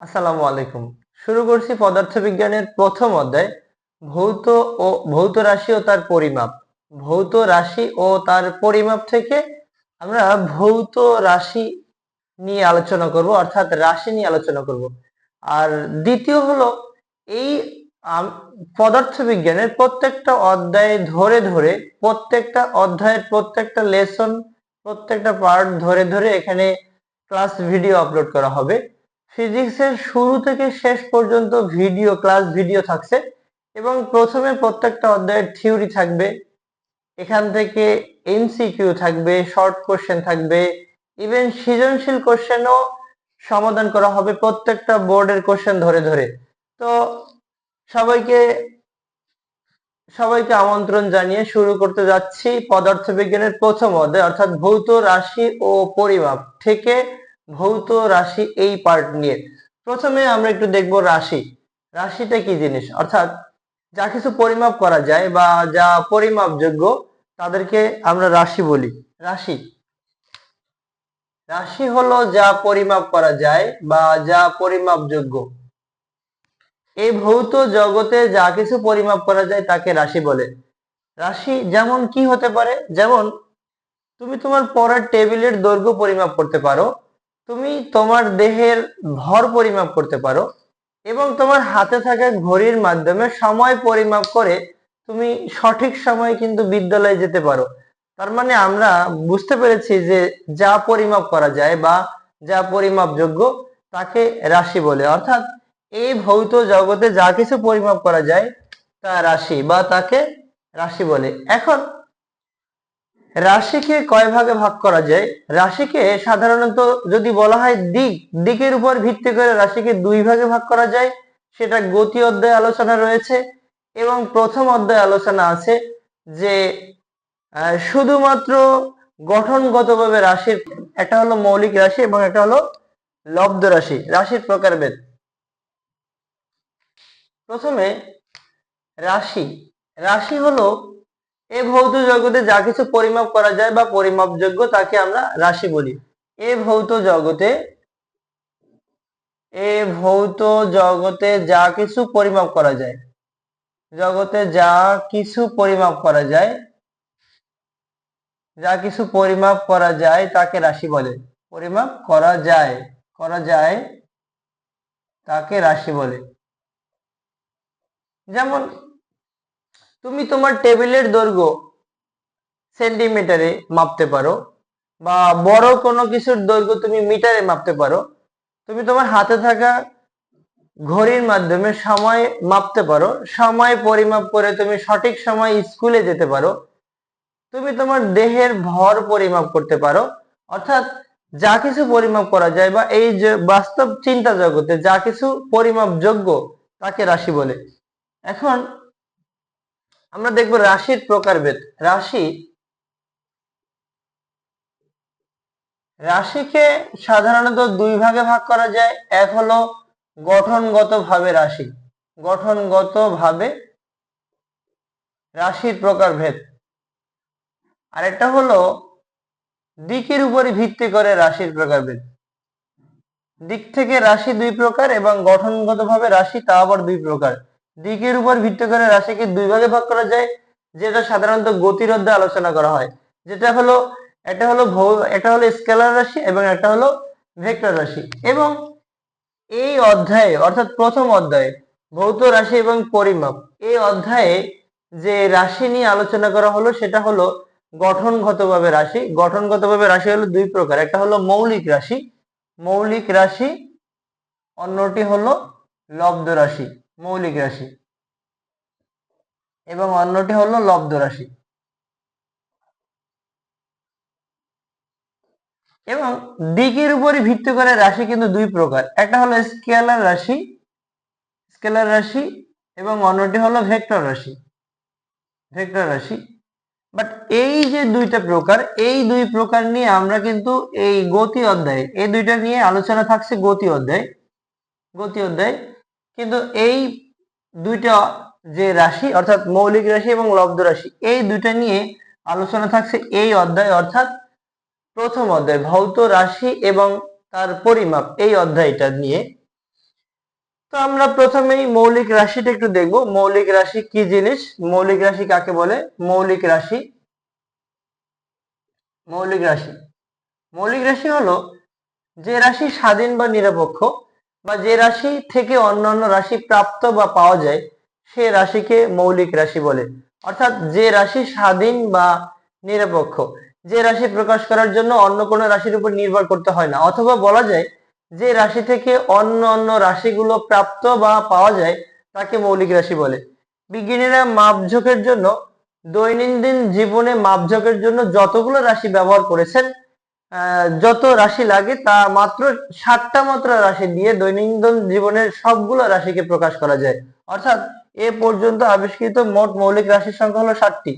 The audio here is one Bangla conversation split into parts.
আসসালামু আলাইকুম। শুরু করছি পদার্থবিজ্ঞানের প্রথম অধ্যায়, ভৌত ভৌত রাশি ও তার পরিমাপ। ভৌত রাশি ও তার পরিমাপ থেকে আমরা ভৌত রাশি নিয়ে আলোচনা করব, অর্থাৎ রাশি নিয়ে আলোচনা করব। আর দ্বিতীয় হলো এই পদার্থবিজ্ঞানের প্রত্যেকটা অধ্যায় ধরে ধরে, প্রত্যেকটা অধ্যায়ের প্রত্যেকটা লেসন, প্রত্যেকটা পার্ট ধরে ধরে এখানে ক্লাস ভিডিও আপলোড করা হবে। ফিজিক্সের শুরু থেকে শেষ পর্যন্ত ক্লাস ভিডিও থাকছে, এবং প্রথমে প্রত্যেকটা অধ্যায়ের থিওরি থাকবে। এখান থেকে এমসিকিউ থাকবে, শর্ট কোশ্চেন থাকবে, ইভেন সৃজনশীল কোশ্চেনও সমাধান করা হবে প্রত্যেকটা বোর্ডের কোশ্চেন ধরে ধরে। তো সবাইকে সবাইকে আমন্ত্রণ জানিয়ে শুরু করতে যাচ্ছি পদার্থবিজ্ঞানের প্রথম অধ্যায়, অর্থাৎ ভৌত রাশি ও পরিমাপ থেকে ভৌত রাশি এই পার্ট নিয়ে। প্রথমে আমরা একটু দেখব রাশি। রাশিটা কি জিনিস, অর্থাৎ যা কিছু পরিমাপ করা যায় বা যা পরিমাপযোগ্য তাদেরকে আমরা রাশি বলি। রাশি রাশি হলো যা পরিমাপ করা যায় বা যা পরিমাপযোগ্য। এই ভৌত জগতে যা কিছু পরিমাপ করা যায় তাকে রাশি বলে। রাশি যেমন কি হতে পারে, যেমন তুমি তোমার পড়ার টেবিলের দৈর্ঘ্য পরিমাপ করতে পারো, তুমি তোমার দেহের ভর পরিমাপ করতে পারো, এবং তোমার হাতে থাকা ঘড়ির মাধ্যমে সময় পরিমাপ করে তুমি সঠিক সময়ে কিন্তু বিদ্যালয়ে যেতে পারো। তার মানে আমরা বুঝতে পেরেছি যে যা পরিমাপ করা যায় বা যা পরিমাপযোগ্য তাকে রাশি বলে। অর্থাৎ এই ভৌত জগতে যা কিছু পরিমাপ করা যায় তা রাশি বা তাকে রাশি বলে। এখন রাশিকে কয় ভাগে ভাগ করা যায়? রাশিকে সাধারণত যদি বলা হয় দিকের উপর ভিত্তি করে রাশিকে দুই ভাগে ভাগ করা যায়। সেটা গতি অধ্যায়ে আলোচনা রয়েছে, এবং প্রথম অধ্যায়ে আলোচনা আছে যে শুধুমাত্র গঠনগতভাবে রাশির, একটা হলো মৌলিক রাশি এবং একটা হলো লব্ধ রাশি, রাশির প্রকারভেদ। প্রথমে রাশি। রাশি হলো এই ভৌত জগতে যা কিছু পরিমাপ করা যায় বা পরিমাপযোগ্য তাকে আমরা রাশি বলি। এ ভৌত জগতে যা কিছু পরিমাপ করা যায়, জগতে যা কিছু পরিমাপ করা যায়, যা কিছু পরিমাপ করা যায় তাকে রাশি বলে। পরিমাপ করা যায় তাকে রাশি বলে। যেমন তুমি তোমার টেবিলের দৈর্ঘ্য সেন্টিমিটারে মাপতে পারো, বা বড় কোনো কিছুর দৈর্ঘ্য তুমি মিটারে মাপতে পারো। তুমি তোমার হাতে থাকা ঘড়ির মাধ্যমে সময় মাপতে পারো, সময় পরিমাপ করে তুমি সঠিক সময় স্কুলে যেতে পারো। তুমি তোমার দেহের ভর পরিমাপ করতে পারো। অর্থাৎ যা কিছু পরিমাপ করা যায় বা এই যে বাস্তব চিন্তা জগতে যা কিছু পরিমাপযোগ্য তাকে রাশি বলে। এখন আমরা দেখব রাশির প্রকারভেদ। রাশিকে সাধারণত দুই ভাগে ভাগ করা যায়। এক হলো গঠনগতভাবে রাশি, গঠনগতভাবে রাশির প্রকারভেদ। আরেকটা হলো দিকের উপরে ভিত্তি করে রাশির প্রকারভেদ। দিক থেকে রাশি দুই প্রকার এবং গঠনগতভাবে রাশি তা আবার দুই প্রকার। দিকের উপর ভিত্তি করে রাশিকে দুই ভাগে ভাগ করা যায়, যেটা সাধারণত গতির অধ্যায়ে আলোচনা করা হয়। যেটা হলো একটা হলো স্কেলার রাশি এবং একটা হলো ভেক্টর রাশি। এবং এই অধ্যায়ে, অর্থাৎ প্রথম অধ্যায়ে ভৌত রাশি এবং পরিমাপ, এই অধ্যায়ে যে রাশি নিয়ে আলোচনা করা হলো সেটা হলো গঠনগতভাবে রাশি। গঠনগতভাবে রাশি হলো দুই প্রকার, একটা হলো মৌলিক রাশি, অন্যটি হলো লব্ধ রাশি। মৌলিক রাশি এবং অন্যটি হলো লব্ধ রাশি। এবং দিকের উপরে ভিত্তি করে রাশি কিন্তু দুই প্রকার, একটা হলো স্কেলার রাশি এবং অন্যটি হলো ভেক্টর রাশি। বাট এই যে দুইটা প্রকার, এই দুই প্রকার নিয়ে আমরা কিন্তু এই গতি অধ্যায়ে, এই দুইটা নিয়ে আলোচনা থাকছে গতি অধ্যায়। কিন্তু এই দুইটা যে রাশি, অর্থাৎ মৌলিক রাশি এবং লব্ধ রাশি, এই দুইটা নিয়ে আলোচনা থাকছে এই অধ্যায়, অর্থাৎ প্রথম অধ্যায় ভৌত রাশি এবং তার পরিমাপ, এই অধ্যায়টা নিয়ে। তো আমরা প্রথমেই মৌলিক রাশিটা একটু দেখব। মৌলিক রাশি কি জিনিস, মৌলিক রাশি কাকে বলে? মৌলিক রাশি মৌলিক রাশি মৌলিক রাশি হলো যে রাশি স্বাধীন বা নিরপেক্ষ, বা যে রাশি থেকে অন্যান্য রাশি প্রাপ্ত বা পাওয়া যায় সে রাশিকে মৌলিক রাশি বলে। অর্থাৎ যে রাশি স্বাধীন বা নিরপেক্ষ, যে রাশি প্রকাশ করার জন্য অন্য কোনো রাশির উপর নির্ভর করতে হয় না, অথবা বলা যায় যে রাশি থেকে অন্য অন্য রাশিগুলো প্রাপ্ত বা পাওয়া যায় তাকে মৌলিক রাশি বলে। বিজ্ঞানীরা মাপঝোঁকের জন্য, দৈনন্দিন জীবনে মাপঝোঁকের জন্য যতগুলো রাশি ব্যবহার করেছেন, যত রাশি লাগে তা মাত্র 7টা মাত্র রাশি দিয়ে দৈনন্দিন জীবনের সবগুলো রাশিকে প্রকাশ করা যায়। অর্থাৎ এ পর্যন্ত আবিষ্কৃত মোট মৌলিক রাশির সংখ্যা হলো 7টি।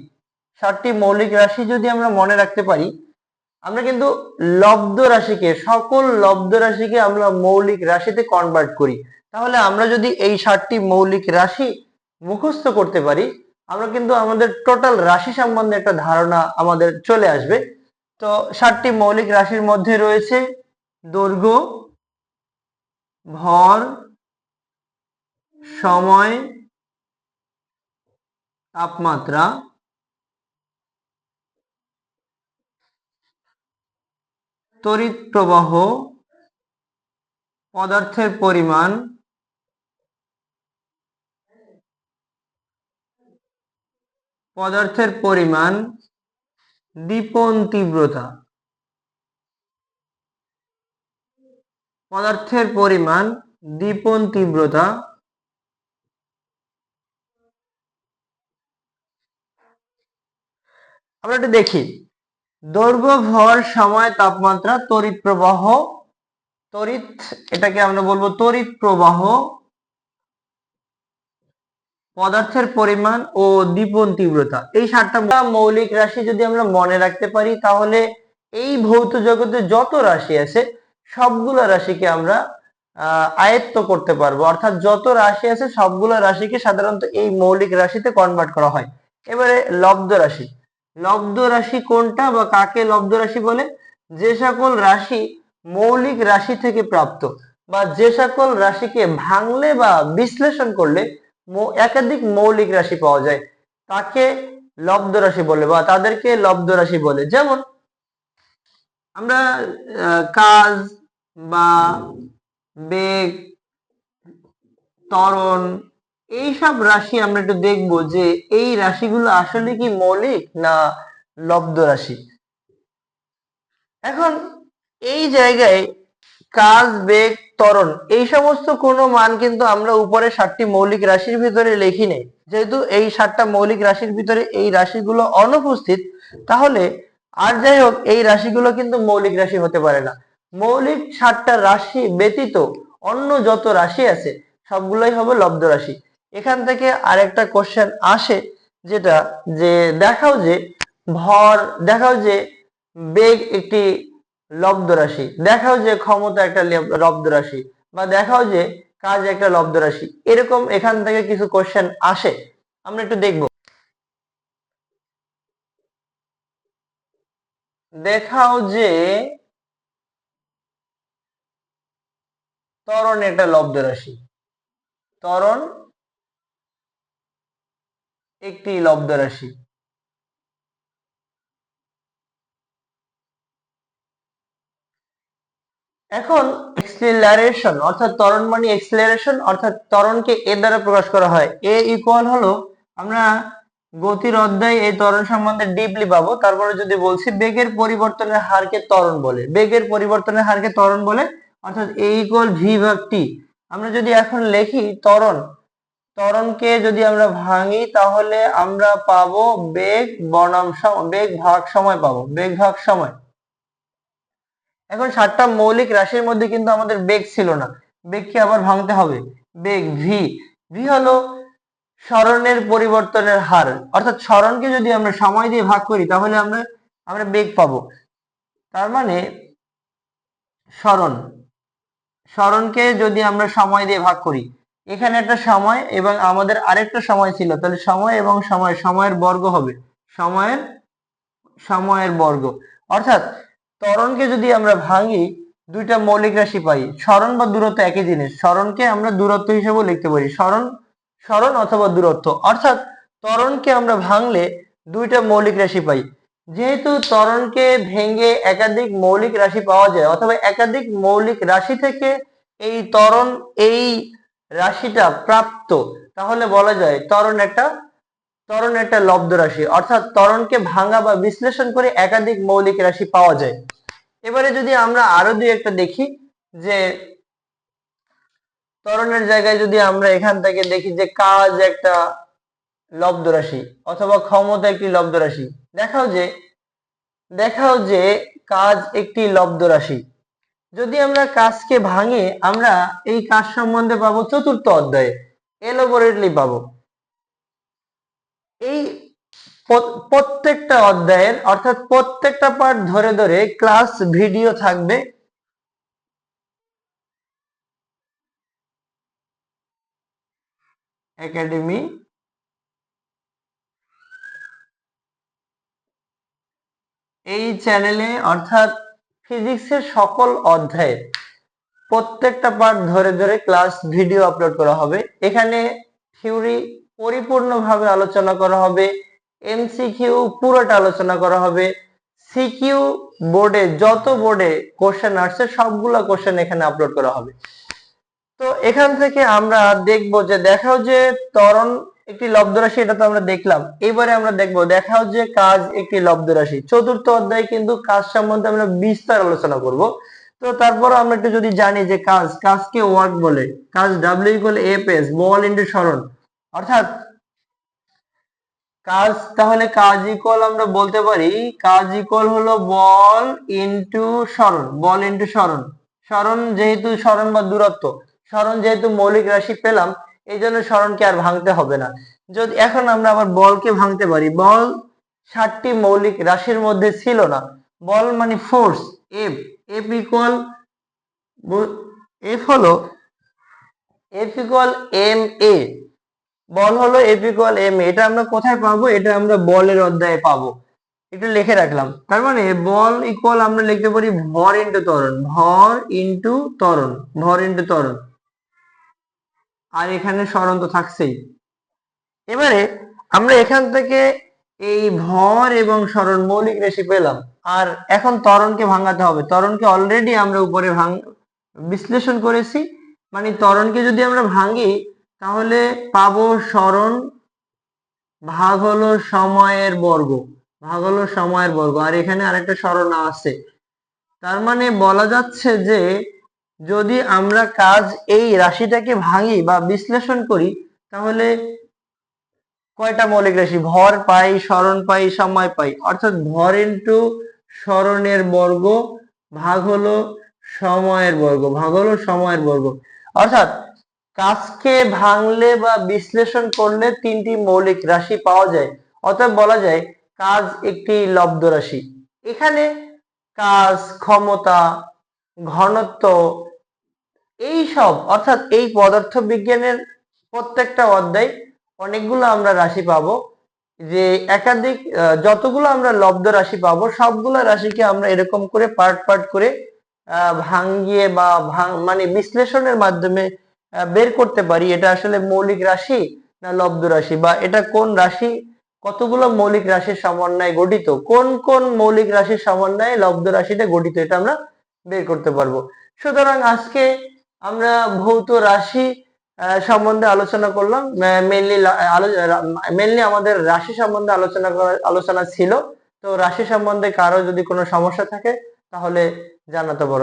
7টি মৌলিক রাশি যদি আমরা মনে রাখতে পারি, আমরা কিন্তু লব্ধ রাশিকে, সকল লব্ধ রাশিকে আমরা মৌলিক রাশিতে কনভার্ট করি। তাহলে আমরা যদি এই 7টি মৌলিক রাশি মুখস্থ করতে পারি, আমরা কিন্তু আমাদের টোটাল রাশি সম্বন্ধে একটা ধারণা আমাদের চলে আসবে। তো 7টি মৌলিক রাশির মধ্যে রয়েছে দৈর্ঘ্য, ভর, সময়, তাপমাত্রা, তড়িৎ প্রবাহ, পদার্থের পরিমাণ, দীপন তীব্রতা, আমরা একটু দেখি। দৈর্ঘ্য, ভর, সময়, তাপমাত্রা, তড়িৎ প্রবাহ, এটাকে আমরা বলবো তড়িৎ প্রবাহ, পদার্থের পরিমাণ ও দীপন তীব্রতা। এই 7টা মৌলিক রাশি যদি আমরা মনে রাখতে পারি, তাহলে এই ভৌত জগতে যত রাশি আছে সবগুলো রাশিকে আমরা আয়ত্ত করতে পারবো। অর্থাৎ যত রাশি আছে সবগুলো রাশিকে সাধারণত এই মৌলিক রাশিতে কনভার্ট করা হয়। এবারে লব্ধ রাশি কোনটা বা কাকে লব্ধ রাশি বলে? যে সকল রাশি মৌলিক রাশি থেকে প্রাপ্ত, বা যে সকল রাশিকে ভাঙলে বা বিশ্লেষণ করলে একাধিক মৌলিক রাশি পাওয়া যায় তাকে লব্ধ রাশি বলে, বা তাদেরকে লব্ধ রাশি বলে। যেমন আমরা কাজ বা বেগ, ত্বরণ, এইসব রাশি আমরা একটু দেখবো যে এই রাশিগুলো আসলে কি মৌলিক না লব্ধ রাশি। এখন এই জায়গায় কাজ, বেগ, ত্বরণ এই সমস্ত কোনো মান কিন্তু আমরা উপরে 7টি মৌলিক রাশির ভিতরে লিখি নেই। যেহেতু এই 7টা মৌলিক রাশির ভিতরে এই রাশিগুলো অনুপস্থিত, তাহলে আর যাই হোক এই রাশিগুলো কিন্তু মৌলিক রাশি হতে পারে না। মৌলিক 7টা রাশি ব্যতীত অন্য যত রাশি আছে সবগুলোই হবে লব্ধ রাশি। এখান থেকে আরেকটা কোশ্চেন আসে, যেটা যে দেখাও যে বেগ একটি লব্ধ রাশি, দেখাও যে ক্ষমতা একটা লব্ধ রাশি, বা দেখাও যে কাজ একটা লব্ধ রাশি। এরকম এখান থেকে কিছু কোশ্চেন আসে, আমরা একটু দেখব। দেখাও যে ত্বরণ একটা লব্ধ রাশি, ত্বরণ একটি লব্ধ রাশি। এখন এক্সিলারেশন অর্থাৎ ত্বরণ মানে এক্সিলারেশন, অর্থাৎ ত্বরণকে এ দ্বারা প্রকাশ করা হয়। এ ইকুয়াল হলো, আমরা গতির অধ্যায় এই ত্বরণ সম্বন্ধে ডিপলি পাবো। তারপরে যদি বলছি বেগের পরিবর্তনের হারকে ত্বরণ বলে, অর্থাৎ এ ইকুয়াল ভি ভাগ টি। আমরা যদি এখন লিখি ত্বরণকে যদি আমরা ভাঙি, তাহলে আমরা পাবো বেগ বনাম বেগ ভাগ সময় পাবো, বেগ ভাগ সময়। এখন 7টা মৌলিক রাশির মধ্যে কিন্তু আমাদের বেগ ছিল না, বেগকে আবার ভাঙতে হবে। বেগ ভি হলো সরণের পরিবর্তনের হার, অর্থাৎ সরণকে যদি আমরা সময় দিয়ে ভাগ করি তাহলে আমরা বেগ পাবো। তার মানে সরণকে যদি আমরা সময় দিয়ে ভাগ করি, এখানে একটা সময় এবং আমাদের আরেকটা সময় ছিল, তাহলে সময় এবং সময়ের বর্গ হবে, সময়ের বর্গ। অর্থাৎ ত্বরণকে যদি আমরা ভাঙি, দুইটা মৌলিক রাশি পাই। সরণ বা দূরত্ব একই জিনিস, সরণকে আমরা দূরত্ব হিসেবে লিখতে পারি, সরণ সরণ অথবা দূরত্ব। অর্থাৎ ত্বরণকে আমরা ভাঙলে দুইটা মৌলিক রাশি পাই। যেহেতু ত্বরণকে ভেঙে একাধিক মৌলিক রাশি পাওয়া যায় অথবা একাধিক মৌলিক রাশি থেকে এই ত্বরণ এই রাশিটা প্রাপ্ত, তাহলে বলা যায় ত্বরণ একটা লব্ধ রাশি। অর্থাৎ ত্বরণকে ভাঙা বা বিশ্লেষণ করে একাধিক মৌলিক রাশি পাওয়া যায়। এবারে যদি আমরা আরো দুই একটা দেখি, যে ত্বরণের জায়গায় যদি আমরা এখান থেকে দেখি যে কাজ একটা লব্ধ রাশি অথবা ক্ষমতা একটি লব্ধ রাশি, দেখাও যে কাজ একটি লব্ধ রাশি। যদি আমরা কাজকে ভাঙি, আমরা এই কাজ সম্বন্ধে পাবো চতুর্থ অধ্যায়ে, এলোবোরেটলি পাবো। এই প্রত্যেকটা অধ্যায়ের অর্থাৎ প্রত্যেকটা পার্ট ধরে ধরে ক্লাস ভিডিও থাকবে। একাডেমি এই চ্যানেলে অর্থাৎ ফিজিক্সের সকল অধ্যায়ে প্রত্যেকটা পার্ট ধরে ধরে ক্লাস ভিডিও আপলোড করা হবে। এখানে থিওরি পরিপূর্ণভাবে আলোচনা করা হবে, এমসিকিউ পুরোটা আলোচনা করা হবে, সিকিউ যত বোর্ডে কোশ্চেন আসছে সবগুলা কোশ্চেন এখানে আপলোড করা হবে। তো এখান থেকে আমরা দেখব যে দেখাও যে ত্বরণ একটি লব্ধ রাশি, এটা তো আমরা দেখলাম। এবারে আমরা দেখব দেখাও যে কাজ একটি লব্ধ রাশি। চতুর্থ অধ্যায়ে কিন্তু কাজ সম্বন্ধে আমরা বিস্তার আলোচনা করব। তো তারপর আমরা একটু যদি জানি যে কাজকে ওয়ার্ক বলে, কাজ W = F(s) বল ইনটু সরণ। অর্থাৎ কাজ, তাহলে কাজ ইকুয়াল আমরা বলতে পারি কাজ ইকুয়াল হলো বল ইনটু সরণ, বল ইনটু সরণ। সরণ যেহেতু সরণ বা দূরত্ব, সরণ যেহেতু মৌলিক রাশি পেলাম, এই জন্য সরণকে আর ভাঙতে হবে না। যদি এখন আমরা আবার বলকে ভাঙতে পারি, বল 7টি মৌলিক রাশির মধ্যে ছিল না। বল মানে force, F F equal F হলো এম এ, বল হলো F = ma। এটা আমরা কোথায় পাবো? এটা আমরা বলের অধ্যায়ে পাবো, একটু লিখে রাখলাম। তার মানে বল ইকুয়াল আমরা লিখতে পারি ভর ইনটু ত্বরণ, ভর ইনটু ত্বরণ, ভর ইনটু ত্বরণ। আর এখানে সরণ তো থাকছেই। এবারে আমরা এখান থেকে এই ভর এবং সরণ মৌলিক রাশি পেলাম, আর এখন ত্বরণকে ভাঙাতে হবে। ত্বরণকে অলরেডি আমরা উপরে বিশ্লেষণ করেছি, মানে ত্বরণকে যদি আমরা ভাঙি তাহলে পাবো সরণ ভাগ হলো সময়ের বর্গ, ভাগ হলো সময়ের বর্গ, আর এখানে আরেকটা সরণ আছে। তার মানে বলা যাচ্ছে যে যদি আমরা কাজ এই রাশিটাকে ভাঙি বা বিশ্লেষণ করি, তাহলে কয়টা মৌলিক রাশি? ভর পাই, সরণ পাই, সময় পাই। অর্থাৎ ভর ইনটু সরণের বর্গ ভাগ হলো সময়ের বর্গ, ভাগ হলো সময়ের বর্গ। অর্থাৎ কাজকে ভাঙলে বা বিশ্লেষণ করলে 3টি মৌলিক রাশি পাওয়া যায়। অতএব বলা যায় কাজ একটি লব্ধ রাশি। এখানে কাজ, ক্ষমতা, ঘনত্ব, এই সব অর্থাৎ এই পদার্থ বিজ্ঞানের প্রত্যেকটা অধ্যায় অনেকগুলো আমরা রাশি পাবো, যে একাধিক যতগুলো আমরা লব্ধ রাশি পাবো সবগুলো রাশিকে আমরা এরকম করে পার্ট পার্ট করে ভাঙিয়ে বা মানে বিশ্লেষণের মাধ্যমে বের করতে পারি এটা আসলে মৌলিক রাশি না লব্ধ রাশি, বা এটা কোন রাশি, কতগুলো মৌলিক রাশির সমন্বয়ে গঠিত, কোন কোন মৌলিক রাশির সমন্বয়ে লব্ধ রাশিটা গঠিত, এটা আমরা বের করতে পারবো। সুতরাং আজকে আমরা ভৌত রাশি সম্বন্ধে আলোচনা করলাম। মেনলি আমাদের রাশি সম্বন্ধে আলোচনা ছিল। তো রাশি সম্বন্ধে কারো যদি কোনো সমস্যা থাকে তাহলে জানাতে পারো।